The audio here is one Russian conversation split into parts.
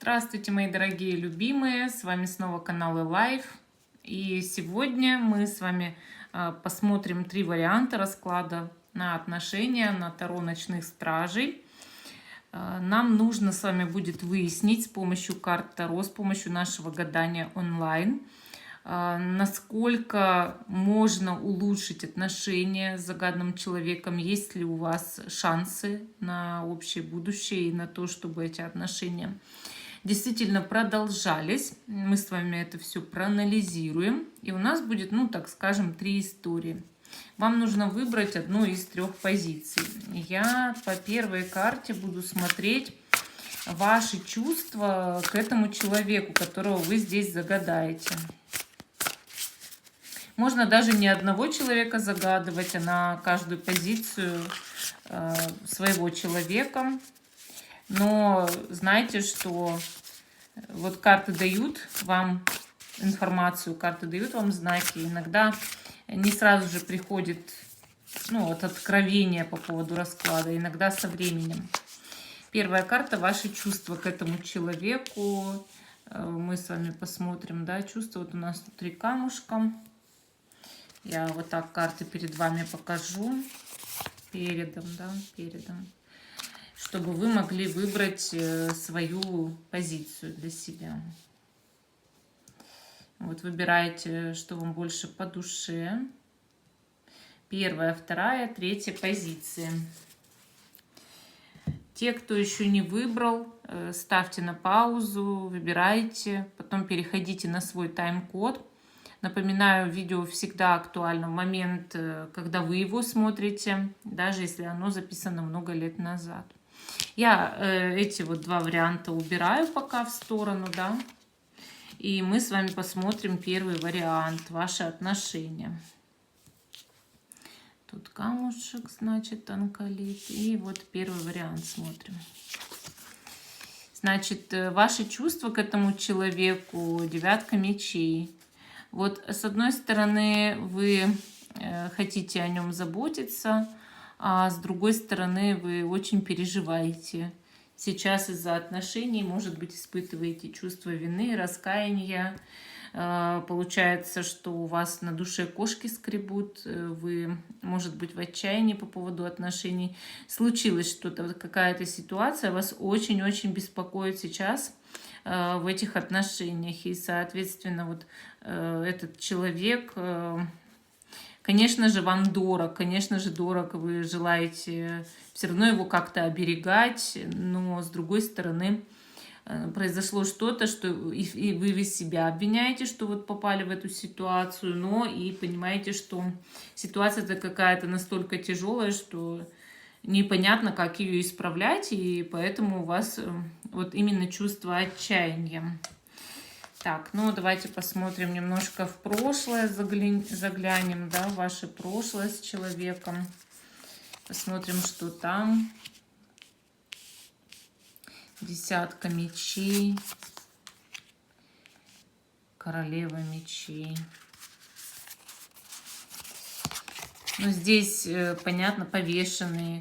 Здравствуйте, мои дорогие любимые! С вами снова канал Life. И сегодня мы с вами посмотрим 3 варианта расклада на отношения, на Таро ночных стражей. Нам нужно с вами будет выяснить с помощью карт Таро, с помощью нашего гадания онлайн, насколько можно улучшить отношения с загаданным человеком, есть ли у вас шансы на общее будущее и на то, чтобы эти отношения действительно продолжались. Мы с вами это все проанализируем, и у нас будет, ну так скажем, 3 истории. Вам нужно выбрать одну из 3 позиций. Я по первой карте буду смотреть ваши чувства к этому человеку, которого вы здесь загадаете. Можно даже не одного человека загадывать, а на каждую позицию своего человека. Но знайте, что вот карты дают вам информацию, карты дают вам знаки. Иногда не сразу же приходит вот откровение по поводу расклада, иногда со временем. Первая карта — ваши чувства к этому человеку. Мы с вами посмотрим, да, чувства. Вот у нас тут 3 камушка. Я вот так карты перед вами покажу. Передом, чтобы вы могли выбрать свою позицию для себя. Вот выбирайте, что вам больше по душе. 1-я, 2-я, 3-я позиции. Те, кто еще не выбрал, ставьте на паузу, выбирайте, потом переходите на свой тайм-код. Напоминаю, видео всегда актуально в момент, когда вы его смотрите, даже если оно записано много лет назад. Я эти вот 2 варианта убираю пока в сторону, да. И мы с вами посмотрим первый вариант, ваши отношения. Тут камушек, значит, тонколит. И вот первый вариант смотрим. Значит, ваши чувства к этому человеку, 9-ка мечей. Вот с одной стороны вы хотите о нем заботиться, а с другой стороны вы очень переживаете. Сейчас из-за отношений, может быть, испытываете чувство вины, раскаяния. Получается, что у вас на душе кошки скребут, вы, может быть, в отчаянии по поводу отношений. Случилось что-то, какая-то ситуация, вас очень-очень беспокоит сейчас в этих отношениях. И, соответственно, вот этот человек, конечно же, вам дорог, конечно же, дорог, вы желаете все равно его как-то оберегать, но с другой стороны произошло что-то, что и вы себя обвиняете, что вот попали в эту ситуацию, но и понимаете, что ситуация-то какая-то настолько тяжелая, что непонятно, как ее исправлять, и поэтому у вас вот именно чувство отчаяния. Так, ну давайте посмотрим немножко в прошлое, заглянем, да, в ваше прошлое с человеком. Посмотрим, что там. 10-ка мечей, королева мечей. Ну, здесь, понятно, повешенные.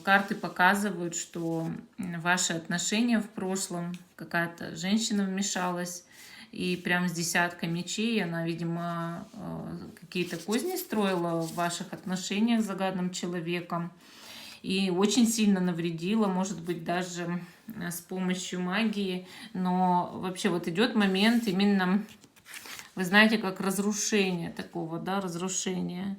Карты показывают, что ваши отношения в прошлом, какая-то женщина вмешалась, и прям с 10-кой мечей она, видимо, какие-то козни строила в ваших отношениях с загаданным человеком. И очень сильно навредила, может быть, даже с помощью магии. Но вообще вот идет момент именно, вы знаете, как разрушение такого, да, разрушения.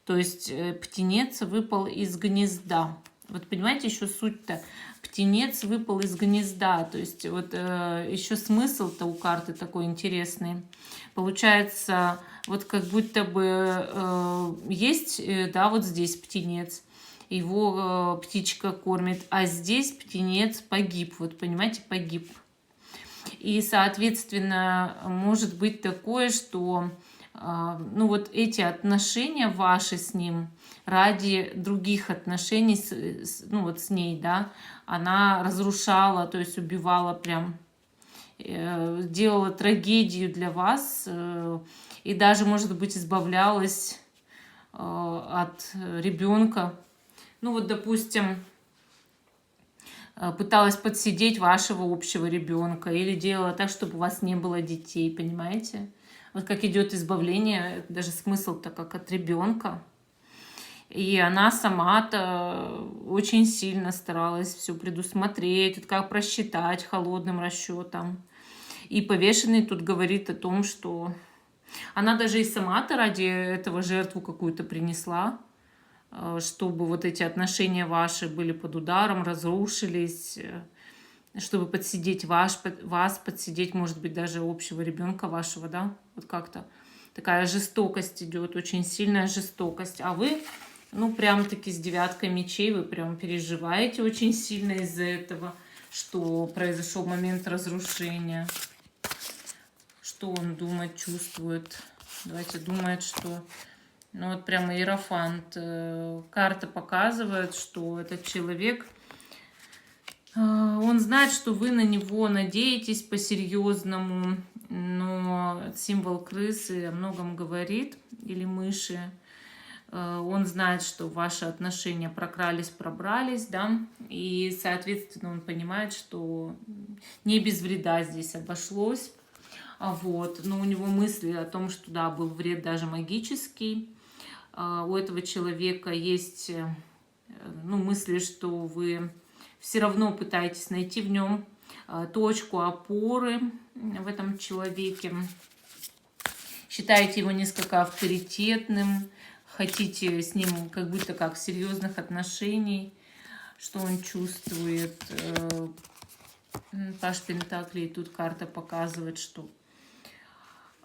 То есть птенец выпал из гнезда. Вот понимаете, еще суть-то. Птенец выпал из гнезда. То есть вот еще смысл-то у карты такой интересный. Получается, вот как будто бы есть, да, вот здесь птенец. Его птичка кормит, а здесь птенец погиб. Вот понимаете, погиб. И, соответственно, может быть такое, что ну вот эти отношения ваши с ним ради других отношений, ну вот с ней, да, она разрушала, то есть убивала прям, делала трагедию для вас и даже, может быть, избавлялась от ребенка. Ну вот, допустим, пыталась подсидеть вашего общего ребенка или делала так, чтобы у вас не было детей, понимаете? Вот как идет избавление, даже смысл-то как от ребенка. И она сама-то очень сильно старалась все предусмотреть, вот как просчитать холодным расчетом. И повешенный тут говорит о том, что она даже и сама-то ради этого жертву какую-то принесла, чтобы вот эти отношения ваши были под ударом, разрушились, чтобы подсидеть вас, подсидеть, может быть, даже общего ребенка вашего, да, вот как-то такая жестокость идет, очень сильная жестокость. А вы, ну, прям-таки с 9 мечей, вы прям переживаете очень сильно из-за этого, что произошел момент разрушения. Что он думает, чувствует? Давайте, думает, что... Ну вот прямо Иерофант. Карта показывает, что этот человек, он знает, что вы на него надеетесь по-серьезному, но символ крысы о многом говорит, или мыши. Он знает, что ваши отношения прокрались, пробрались, да, и, соответственно, он понимает, что не без вреда здесь обошлось. Вот. Но у него мысли о том, что да, был вред даже магический. У этого человека есть, ну, мысли, что вы все равно пытаетесь найти в нем точку опоры в этом человеке. Считаете его несколько авторитетным, хотите с ним как будто как серьезных отношений, что он чувствует. Паш Пентаклей, тут карта показывает, что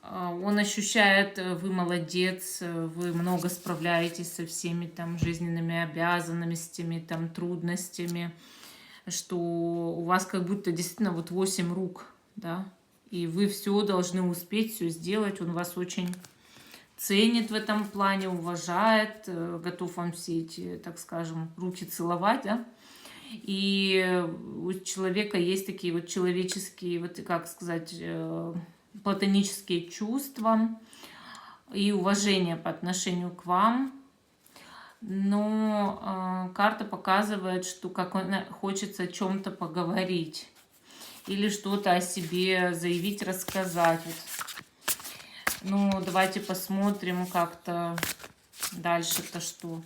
он ощущает, вы молодец, вы много справляетесь со всеми там жизненными обязанностями, там трудностями, что у вас как будто действительно вот 8 рук, да, и вы все должны успеть, все сделать. Он вас очень ценит в этом плане, уважает, готов вам все эти, так скажем, руки целовать, да. И у человека есть такие вот человеческие, вот как сказать, платонические чувства и уважение по отношению к вам. Но карта показывает, что как он хочется о чем-то поговорить или что-то о себе заявить, рассказать. Ну, давайте посмотрим как-то дальше-то что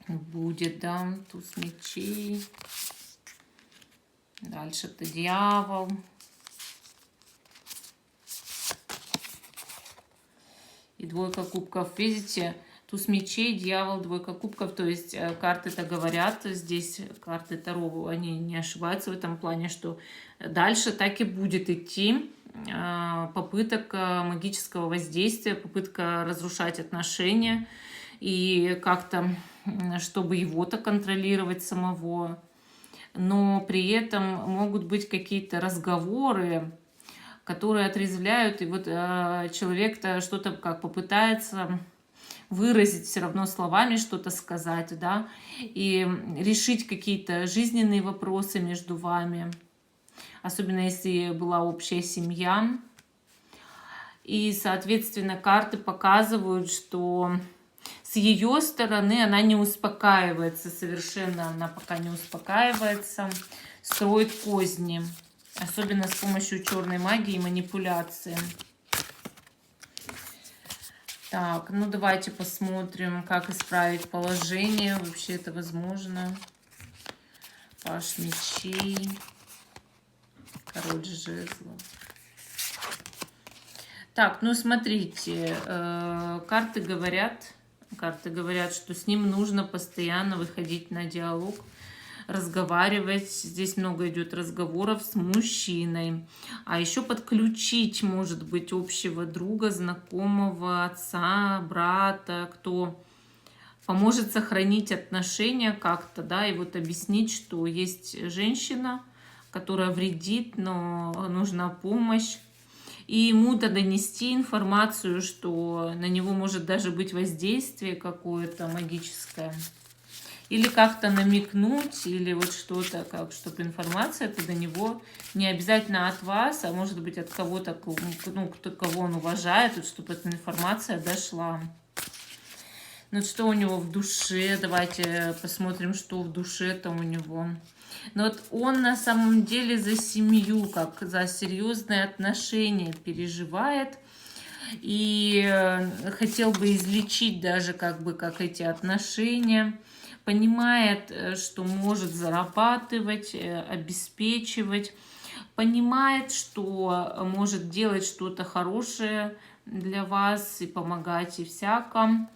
будет, да, туз мечей. Дальше-то дьявол. И двойка кубков. Видите, туз мечей, дьявол, двойка кубков. То есть карты-то говорят, здесь карты Таро, они не ошибаются в этом плане, что дальше так и будет идти попыток магического воздействия, попытка разрушать отношения. И как-то, чтобы его-то контролировать самого. Но при этом могут быть какие-то разговоры, которые отрезвляют, и вот человек-то что-то как попытается выразить все равно словами, что-то сказать, да, и решить какие-то жизненные вопросы между вами, особенно если была общая семья. И, соответственно, карты показывают, что с ее стороны она не успокаивается совершенно, она пока не успокаивается, строит козни. Особенно с помощью черной магии и манипуляции. Так, ну давайте посмотрим, как исправить положение. Вообще это возможно. Паш мечей. Король жезлов. Так, ну смотрите, карты говорят, что с ним нужно постоянно выходить на диалог, разговаривать. Здесь много идет разговоров с мужчиной. А еще подключить, может быть, общего друга, знакомого, отца, брата, кто поможет сохранить отношения как-то, да, и вот объяснить, что есть женщина, которая вредит, но нужна помощь. И ему-то донести информацию, что на него может даже быть воздействие какое-то магическое. Или как-то намекнуть, или вот что-то, как, чтобы информация-то до него не обязательно от вас, а может быть от кого-то, ну, кого он уважает, вот, чтобы эта информация дошла. Ну, что у него в душе? Давайте посмотрим, что в душе-то у него. Но вот он на самом деле за семью, как за серьезные отношения переживает. И хотел бы излечить даже как эти отношения. Понимает, что может зарабатывать, обеспечивать. Понимает, что может делать что-то хорошее для вас и помогать и всяком.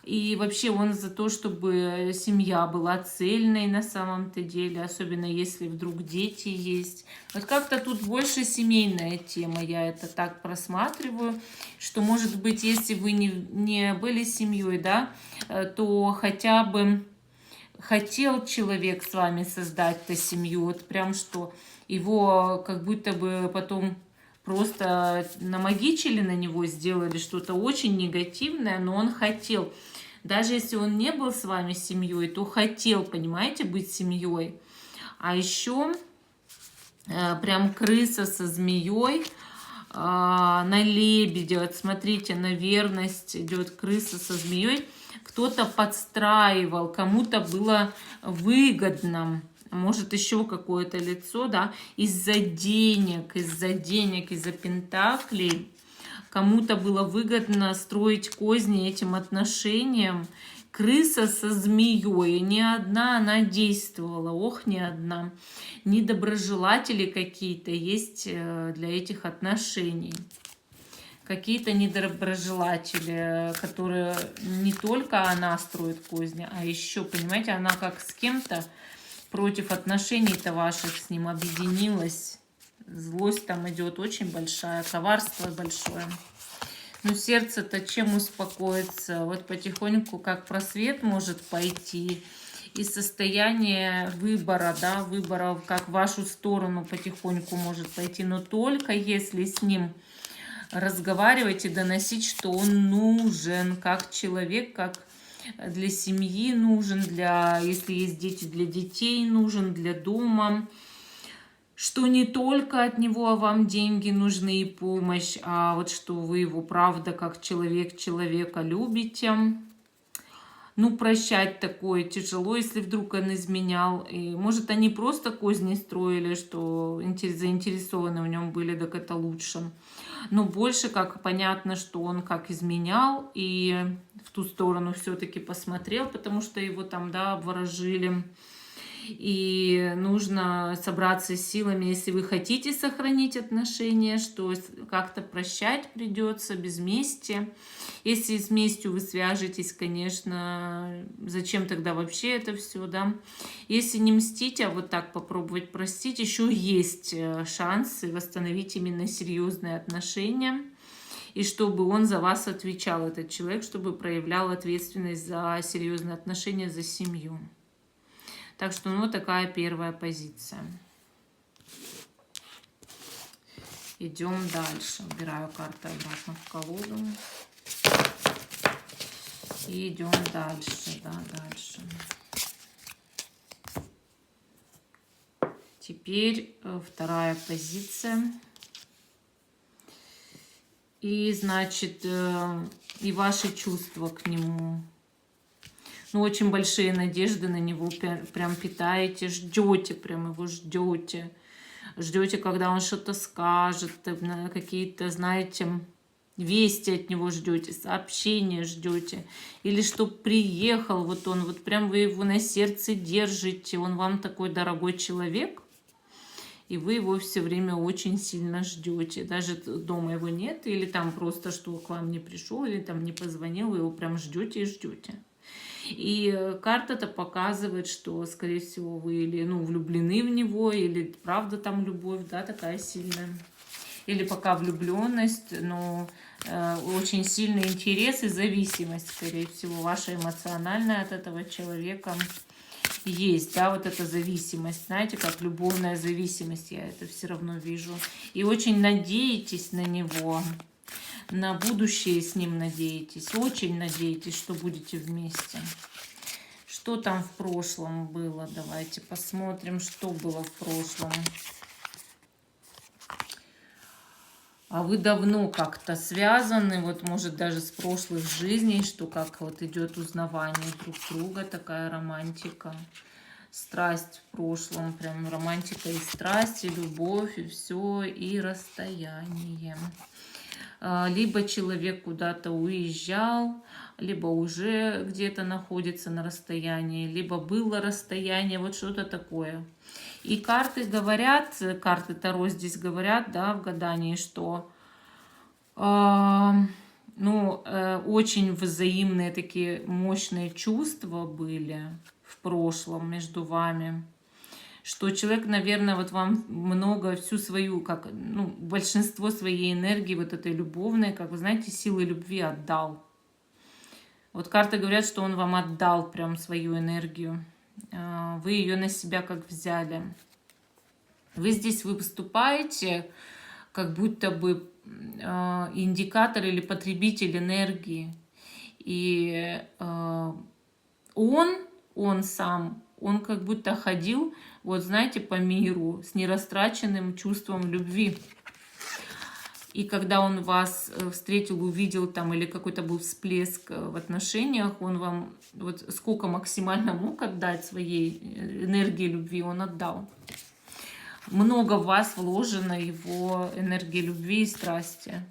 И вообще он за то, чтобы семья была цельной на самом-то деле, особенно если вдруг дети есть. Вот как-то тут больше семейная тема, я это так просматриваю, что, может быть, если вы не были семьей, да, то хотя бы хотел человек с вами создать-то семью, вот прям что его как будто бы потом просто намагичили на него, сделали что-то очень негативное, но он хотел. Даже если он не был с вами семьей, то хотел, понимаете, быть семьей. А еще прям крыса со змеей на лебедя. Вот смотрите, на верность идет крыса со змеей. Кто-то подстраивал, кому-то было выгодно. Может, еще какое-то лицо, да, из-за денег, из-за пентаклей. Кому-то было выгодно строить козни этим отношениям. Крыса со змеей, не одна она действовала, ох, не одна. Недоброжелатели какие-то есть для этих отношений. Какие-то недоброжелатели, которые не только она строит козни, а еще, понимаете, она как с кем-то против отношений-то ваших с ним объединилась. Злость там идет очень большая, коварство большое. Но сердце-то чем успокоится? Вот потихоньку как просвет может пойти. И состояние выбора, да, выбора как в вашу сторону потихоньку может пойти. Но только если с ним разговаривать и доносить, что он нужен как человек, как для семьи нужен, для, если есть дети, для детей нужен, для дома. Что не только от него вам деньги нужны и помощь, а вот что вы его правда как человек человека любите. Ну, прощать такое тяжело, если вдруг он изменял. И, может, они просто козни строили, что заинтересованы в нем были, так это лучше. Но больше как понятно, что он как изменял и в ту сторону все-таки посмотрел, потому что его там, да, обворожили. И нужно собраться с силами, если вы хотите сохранить отношения, что как-то прощать придется без мести. Если с местью вы свяжетесь, конечно, зачем тогда вообще это все, да? Если не мстить, а вот так попробовать простить, еще есть шансы восстановить именно серьезные отношения. И чтобы он за вас отвечал, этот человек, чтобы проявлял ответственность за серьезные отношения, за семью. Так что, ну, такая первая позиция. Идем дальше. Убираю карты обратно в колоду. И идем дальше, да, дальше. Теперь вторая позиция. И, значит, и ваши чувства к нему. Ну, очень большие надежды на него прям питаете, ждете, прям его ждете. Ждете, когда он что-то скажет, какие-то, знаете, вести от него ждете, сообщения ждете. Или чтоб приехал вот он, вот прям вы его на сердце держите. Он вам такой дорогой человек, и вы его все время очень сильно ждете. Даже дома его нет, или там просто, что к вам не пришел, или там не позвонил, вы его прям ждете и ждете. И карта-то показывает, что, скорее всего, вы или влюблены в него, или правда там любовь, да, такая сильная. Или пока влюбленность, но очень сильный интерес и зависимость, скорее всего, ваша эмоциональная от этого человека есть, да, вот эта зависимость, знаете, как любовная зависимость, я это все равно вижу. И очень надеетесь на него. На будущее с ним надеетесь, очень надеетесь, что будете вместе. Что там в прошлом было? Давайте посмотрим, что было в прошлом. А вы давно как-то связаны, вот может даже с прошлых жизней, что как вот идет узнавание друг друга, такая романтика. страсть в прошлом, прям романтика и страсть, и любовь, и все, и расстояние. Либо человек куда-то уезжал, либо уже где-то находится на расстоянии, либо было расстояние, вот что-то такое. И карты говорят, карты Таро здесь говорят, да, в гадании, что очень взаимные такие мощные чувства были в прошлом между вами, что человек, наверное, вот вам много, всю свою, большинство своей энергии, вот этой любовной, как вы знаете, силы любви отдал. Вот карты говорят, что он вам отдал прям свою энергию. Вы ее на себя как взяли. Вы здесь выступаете как будто бы индикатор или потребитель энергии. И он сам, он как будто ходил, вот знаете, по миру с нерастраченным чувством любви. И когда он вас встретил, увидел там, или какой-то был всплеск в отношениях, он вам вот сколько максимально мог отдать своей энергии любви, он отдал. Много в вас вложено его энергии любви и страсти.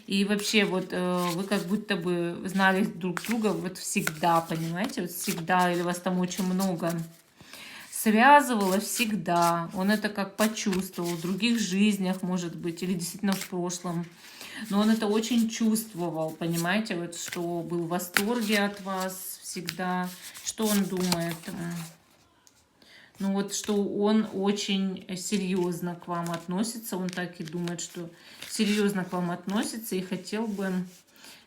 И вообще вот вы как будто бы знали друг друга вот всегда, понимаете, вот всегда, или вас там очень много связывало всегда. Он это как почувствовал в других жизнях, может быть, или действительно в прошлом. Но он это очень чувствовал, понимаете, вот что был в восторге от вас всегда. Что он думает? Ну вот, что он очень серьезно к вам относится, он так и думает, что серьезно к вам относится и хотел бы,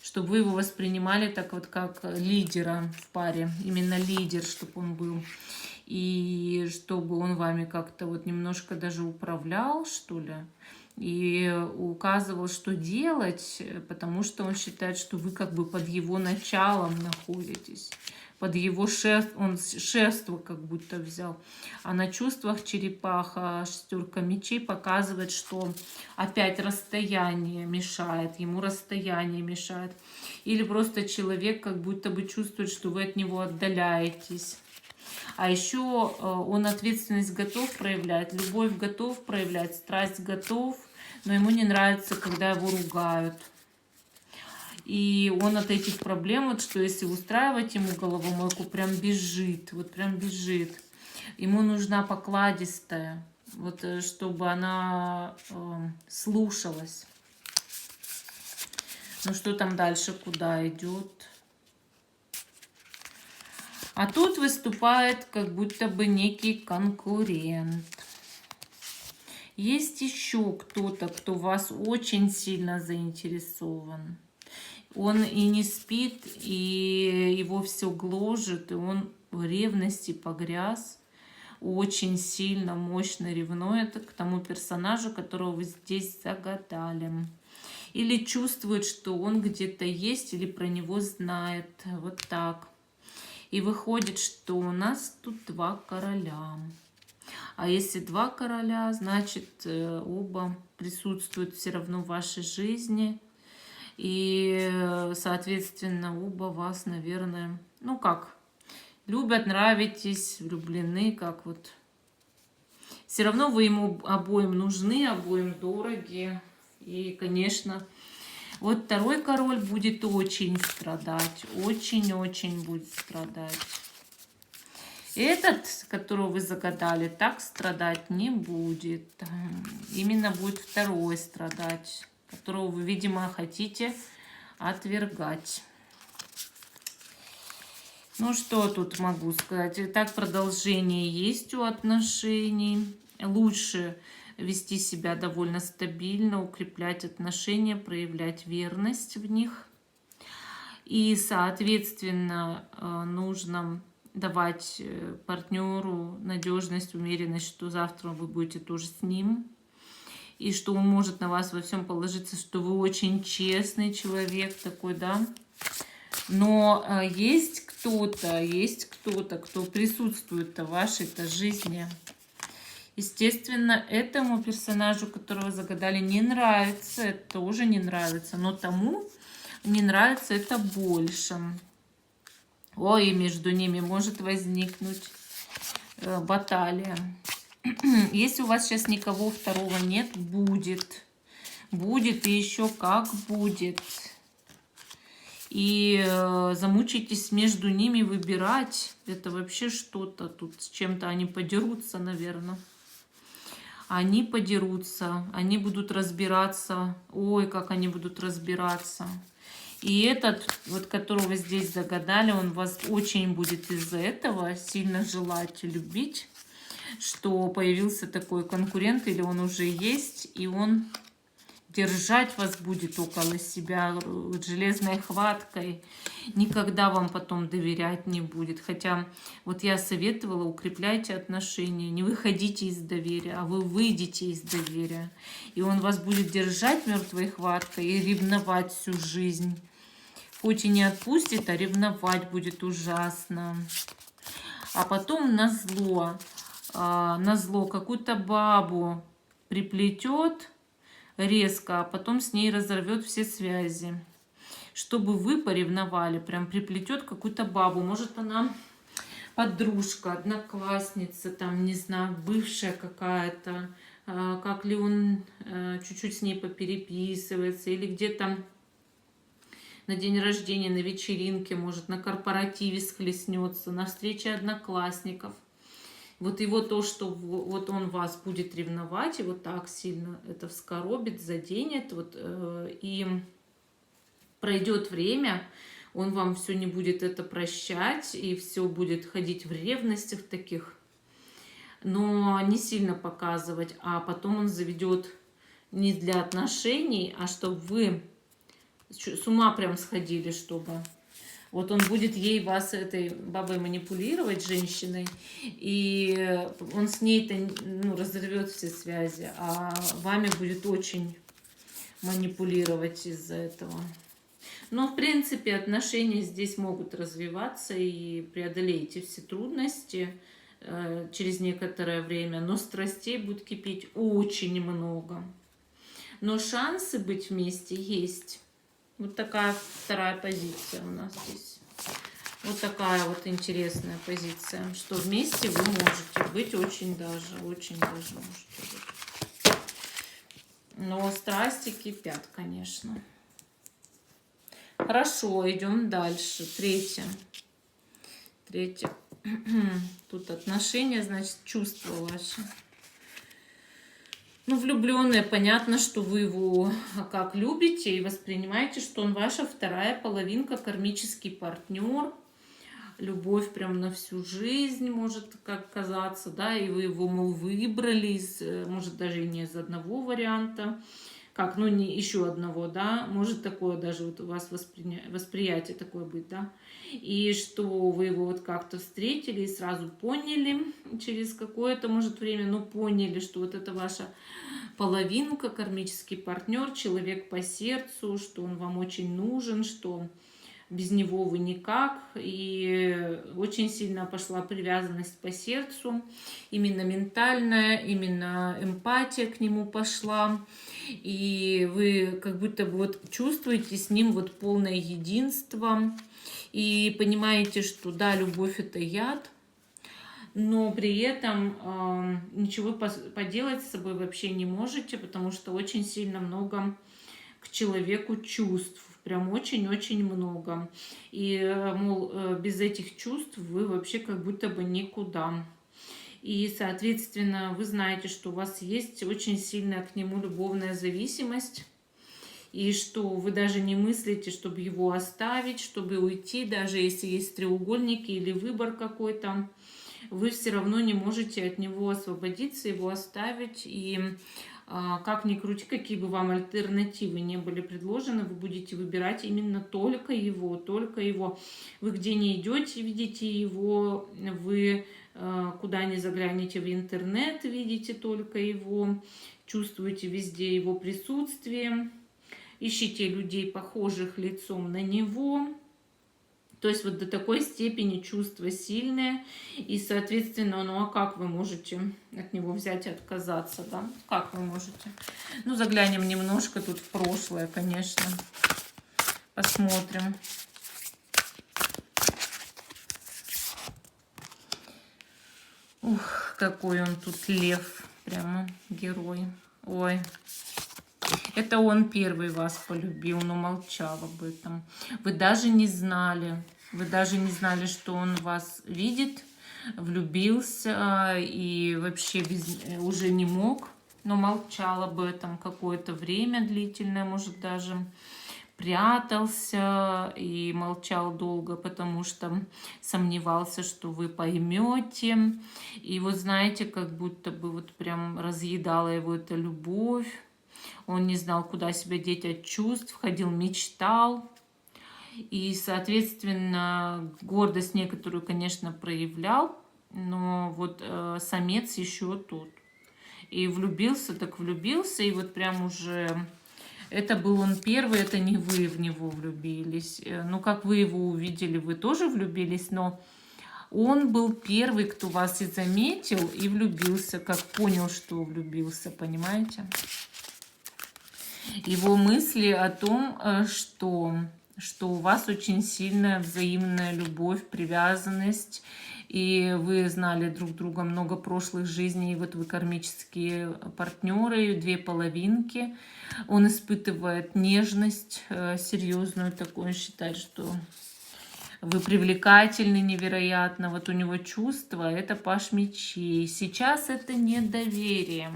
чтобы вы его воспринимали так вот, как лидера в паре, именно лидер, чтобы он был, и чтобы он вами как-то вот немножко даже управлял, что ли, и указывал, что делать, потому что он считает, что вы как бы под его началом находитесь. Под его он шефство как будто взял. А на чувствах черепаха, шестерка мечей показывает, что опять расстояние мешает, ему расстояние мешает. Или просто человек как будто бы чувствует, что вы от него отдаляетесь. А еще он ответственность готов проявлять, любовь готов проявлять, страсть готов, но ему не нравится, когда его ругают. И он от этих проблем, вот что если устраивать ему головомойку, прям бежит, вот прям бежит. Ему нужна покладистая, вот чтобы она слушалась. Ну что там дальше, куда идет? А тут выступает как будто бы некий конкурент. Есть еще кто-то, кто вас очень сильно заинтересован. Он и не спит, и его все гложет, и он в ревности погряз. Очень сильно, мощно ревнует к тому персонажу, которого вы здесь загадали. Или чувствует, что он где-то есть, или про него знает. Вот так. И выходит, что у нас тут два короля. А если два короля, значит оба присутствуют все равно в вашей жизни. И, соответственно, оба вас, наверное, ну как, любят, нравитесь, влюблены, как вот. Все равно вы ему обоим нужны, обоим дороги. И, конечно, вот второй король будет очень страдать, очень-очень будет страдать. Этот, которого вы загадали, так страдать не будет. Именно будет второй страдать, которого вы, видимо, хотите отвергать. Ну, что тут могу сказать? Итак, продолжение есть у отношений. Лучше вести себя довольно стабильно, укреплять отношения, проявлять верность в них. И, соответственно, нужно давать партнеру надежность, уверенность, что завтра вы будете тоже с ним. И что он может на вас во всем положиться, что вы очень честный человек такой, да. Но есть кто-то, кто присутствует в вашей-то жизни. Естественно, этому персонажу, которого загадали, не нравится, это тоже не нравится. Но тому не нравится это больше. Ой, между ними может возникнуть баталия. Если у вас сейчас никого второго нет, будет. Будет и еще как будет. И замучитесь между ними выбирать. Это вообще что-то тут. С чем-то они подерутся, наверное. Они подерутся. Они будут разбираться. Ой, как они будут разбираться. И этот, вот которого здесь загадали, он вас очень будет из-за этого сильно желать и любить. Что появился такой конкурент, или он уже есть, и он держать вас будет около себя железной хваткой, никогда вам потом доверять не будет. Хотя вот я советовала, укрепляйте отношения, не выходите из доверия, а вы выйдете из доверия. И он вас будет держать мертвой хваткой и ревновать всю жизнь. Хоть и не отпустит, а ревновать будет ужасно. А потом назло какую-то бабу приплетет резко, а потом с ней разорвет все связи. Чтобы вы поревновали, прям приплетет какую-то бабу. Может, она подружка, одноклассница, там, не знаю, бывшая какая-то. Как ли он чуть-чуть с ней попереписывается, или где-то на день рождения, на вечеринке, может, на корпоративе схлестнется, на встрече одноклассников. Вот его то, что вот он вас будет ревновать, и вот так сильно это вскоробит, заденет, вот, и пройдет время, он вам все не будет это прощать, и все будет ходить в ревностях таких, но не сильно показывать, а потом он заведет не для отношений, а чтобы вы с ума прям сходили, чтобы... Вот он будет вас, этой бабой, манипулировать, женщиной, и он с ней-то разорвет все связи, а вами будет очень манипулировать из-за этого. Но, в принципе, отношения здесь могут развиваться, и преодолеете все трудности через некоторое время, но страстей будет кипеть очень много. Но шансы быть вместе есть. Вот такая вторая позиция у нас здесь. Вот такая вот интересная позиция, что вместе вы можете быть очень даже можете быть. Но страсти кипят, конечно. Хорошо, идем дальше. Третье. Тут отношения, значит, чувства ваши. Ну, влюбленные, понятно, что вы его как любите и воспринимаете, что он ваша вторая половинка, кармический партнер. Любовь прям на всю жизнь может как казаться, да, и вы его, мол, выбрали, может, даже и не из одного варианта, как, ну, не еще одного, да, может такое даже вот у вас восприятие такое быть, да, и что вы его вот как-то встретили и сразу поняли через какое-то, может, время, но поняли, что вот это ваша половинка, кармический партнер, человек по сердцу, что он вам очень нужен, что без него вы никак, и очень сильно пошла привязанность по сердцу, именно ментальная, именно эмпатия к нему пошла, и вы как будто бы вот чувствуете с ним вот полное единство, и понимаете, что да, любовь это яд, но при этом ничего поделать с собой вообще не можете, потому что очень сильно много к человеку чувств. Прям очень-очень много. И, мол, без этих чувств вы вообще как будто бы никуда. И, соответственно, вы знаете, что у вас есть очень сильная к нему любовная зависимость. И что вы даже не мыслите, чтобы его оставить, чтобы уйти, даже если есть треугольники или выбор какой-то. Вы все равно не можете от него освободиться, его оставить. И как ни крути, какие бы вам альтернативы не были предложены, вы будете выбирать именно только его, только его. Вы где не идете, видите его, вы куда ни заглянете в интернет, видите только его, чувствуете везде его присутствие, ищите людей, похожих лицом на него. То есть вот до такой степени чувства сильные, и, соответственно, ну а как вы можете от него взять и отказаться, да? Как вы можете? Ну, заглянем немножко тут в прошлое, конечно. Посмотрим. Ух, какой он тут лев. Прямо герой. Ой. Это он первый вас полюбил, но молчал об этом. Вы даже не знали. Вы даже не знали, что он вас видит, влюбился и вообще уже не мог, но молчал об этом какое-то время длительное, может, даже прятался и молчал долго, потому что сомневался, что вы поймете. И вот знаете, как будто бы вот прям разъедала его эта любовь. Он не знал, куда себя деть от чувств, ходил, мечтал. И, соответственно, гордость некоторую, конечно, проявлял, но вот самец еще тут. И влюбился, так влюбился, и вот прям уже... Это был он первый, это не вы в него влюбились. Ну, как вы его увидели, вы тоже влюбились, но он был первый, кто вас и заметил, и влюбился, как понял, что влюбился, понимаете? Его мысли о том, что у вас очень сильная взаимная любовь, привязанность, и вы знали друг друга много прошлых жизней, и вот вы кармические партнеры, две половинки. Он испытывает нежность серьезную такую, он считает, что вы привлекательны невероятно, вот у него чувства, это паш мечей. Сейчас это недоверие.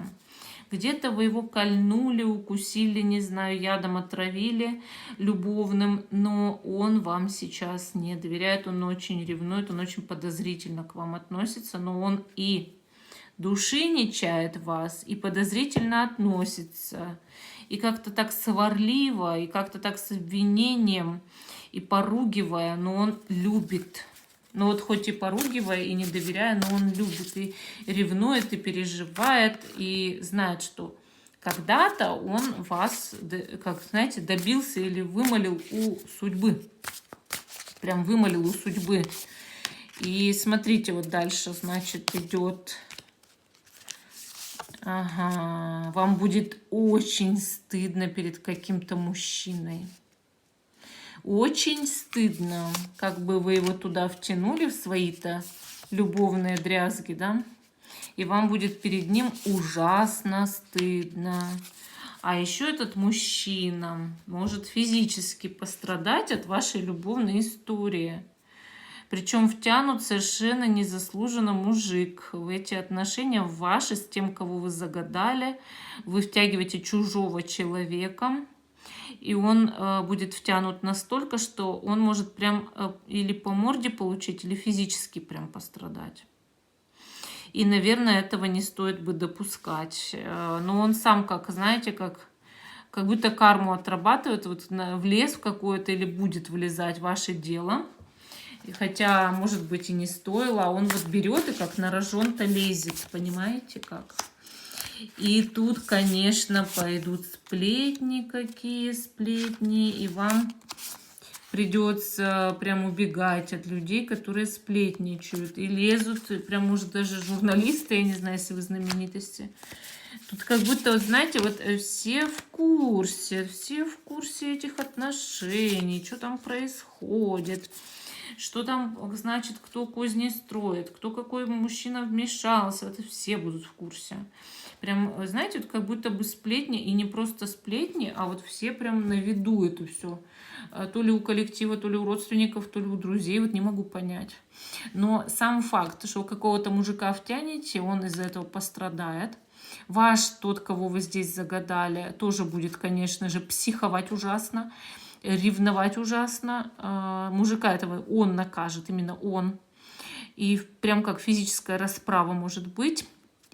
Где-то вы его кольнули, укусили, не знаю, ядом отравили любовным, но он вам сейчас не доверяет, он очень ревнует, он очень подозрительно к вам относится, но он и души не чает вас, и подозрительно относится, и как-то так сварливо, и как-то так с обвинением, и поругивая, но он любит. Но вот хоть и поругивая, и не доверяя, но он любит, и ревнует, и переживает, и знает, что когда-то он вас, как знаете, добился или вымолил у судьбы. Прям вымолил у судьбы. И смотрите, вот дальше, значит, идет... Ага, вам будет очень стыдно перед каким-то мужчиной. Очень стыдно, как бы вы его туда втянули в свои-то любовные дрязги, да? И вам будет перед ним ужасно стыдно. А еще этот мужчина может физически пострадать от вашей любовной истории. Причем втянут совершенно незаслуженно мужик в эти отношения ваши с тем, кого вы загадали. Вы втягиваете чужого человека. И он будет втянут настолько, что он может прям или по морде получить, или физически прям пострадать. И, наверное, этого не стоит бы допускать. Но он сам, как, знаете, как будто карму отрабатывает, вот влез в какое-то или будет влезать, ваше дело. И хотя, может быть, и не стоило, а он вот берет и как на рожон-то лезет, понимаете как? И тут, конечно, пойдут сплетни, какие сплетни, и вам придется прям убегать от людей, которые сплетничают и лезут, и прям, может, даже журналисты, я не знаю, если вы знаменитости. Тут как будто, вот, знаете, вот все в курсе этих отношений, что там происходит. Что там, значит, кто козни строит, кто какой мужчина вмешался, это все будут в курсе. Прям, знаете, вот как будто бы сплетни, и не просто сплетни, а вот все прям на виду это все. То ли у коллектива, то ли у родственников, то ли у друзей, вот не могу понять. Но сам факт, что какого-то мужика втянете, он из-за этого пострадает. Ваш, тот, кого вы здесь загадали, тоже будет, конечно же, психовать ужасно, ревновать ужасно. Мужика этого он накажет, именно он. И прям как физическая расправа может быть.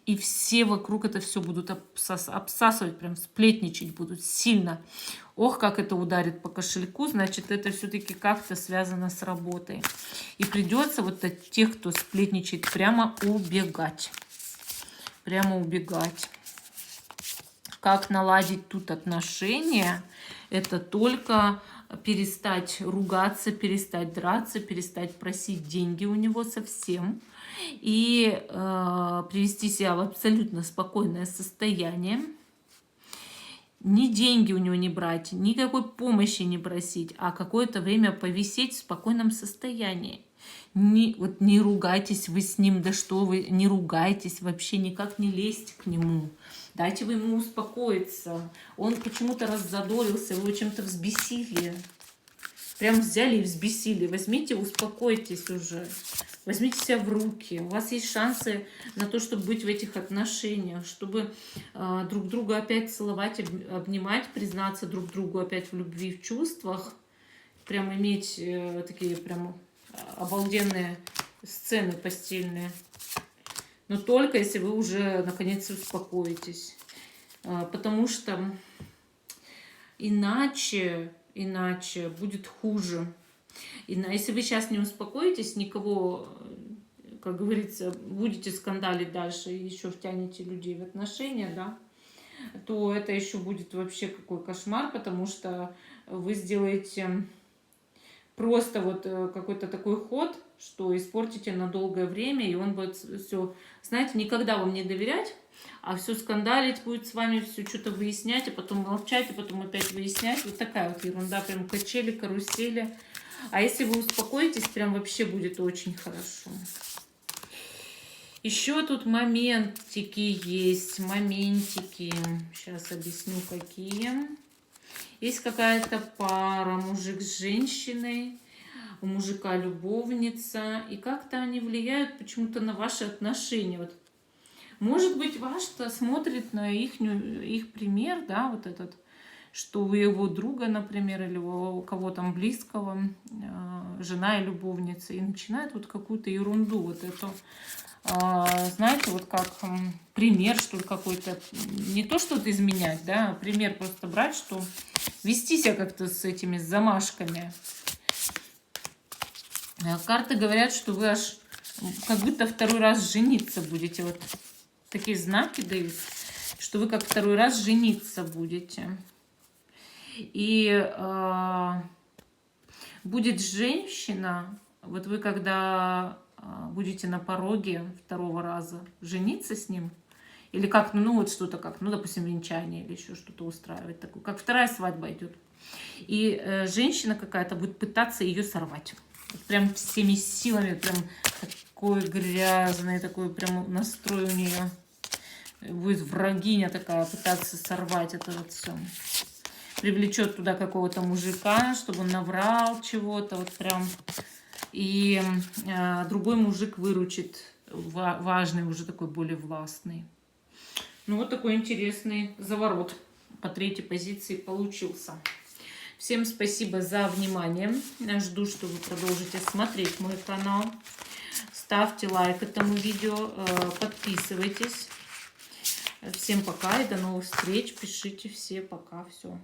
И все вокруг это все будут обсасывать, прям сплетничать будут сильно. Ох, как это ударит по кошельку, значит, это все-таки как-то связано с работой. И придется вот от тех, кто сплетничает, прямо убегать. Прямо убегать. Как наладить тут отношения? Это только перестать ругаться, перестать драться, перестать просить деньги у него совсем. И привести себя в абсолютно спокойное состояние. Ни деньги у него не брать, никакой помощи не просить, а какое-то время повисеть в спокойном состоянии. Вот не ругайтесь вы с ним, да что вы, не ругайтесь, вообще никак не лезьте к нему. Дайте вы ему успокоиться. Он почему-то раззадорился, вы его чем-то взбесили. Прям взяли и взбесили. Возьмите, успокойтесь уже. Возьмите себя в руки. У вас есть шансы на то, чтобы быть в этих отношениях, чтобы друг друга опять целовать, обнимать, признаться друг другу опять в любви, в чувствах. Прям иметь такие прям обалденные сцены постельные. Но только если вы уже наконец успокоитесь. Потому что иначе будет хуже. И если вы сейчас не успокоитесь, никого, как говорится, будете скандалить дальше и еще втянете людей в отношения, да, то это еще будет вообще какой кошмар, потому что вы сделаете просто вот какой-то такой ход, что испортите на долгое время, и он будет все, знаете, никогда вам не доверять, а все скандалить будет с вами, все что-то выяснять, а потом молчать, а потом опять выяснять. Вот такая вот ерунда, прям качели, карусели. А если вы успокоитесь, прям вообще будет очень хорошо. Еще тут моментики есть, моментики. Сейчас объясню, какие. Есть какая-то пара, мужик с женщиной, у мужика любовница, и как-то они влияют почему-то на ваши отношения. Вот. Может быть, ваш-то смотрит на их пример, да, вот этот, что у его друга, например, или у кого там близкого, жена и любовница, и начинает вот какую-то ерунду, вот эту, знаете, вот как пример, что ли, какой-то, не то что-то изменять, да, а пример просто брать, что вести себя как-то с этими замашками. Карты говорят, что вы аж как будто второй раз жениться будете. Вот такие знаки дают, что вы как второй раз жениться будете. И будет женщина, вот вы когда будете на пороге второго раза жениться с ним, или как, ну вот что-то как, ну допустим, венчание или еще что-то устраивать, такое, как вторая свадьба идет. И женщина какая-то будет пытаться ее сорвать. Вот прям всеми силами, прям такой грязный, такой прям настрой у нее. Будет врагиня такая, пытаться сорвать это вот все. Привлечет туда какого-то мужика, чтобы он наврал чего-то, вот прям. И другой мужик выручит, важный, уже такой более властный. Ну вот такой интересный заворот по третьей позиции получился. Всем спасибо за внимание. Я жду, что вы продолжите смотреть мой канал. Ставьте лайк этому видео, подписывайтесь. Всем пока и до новых встреч. Пишите все пока. Все.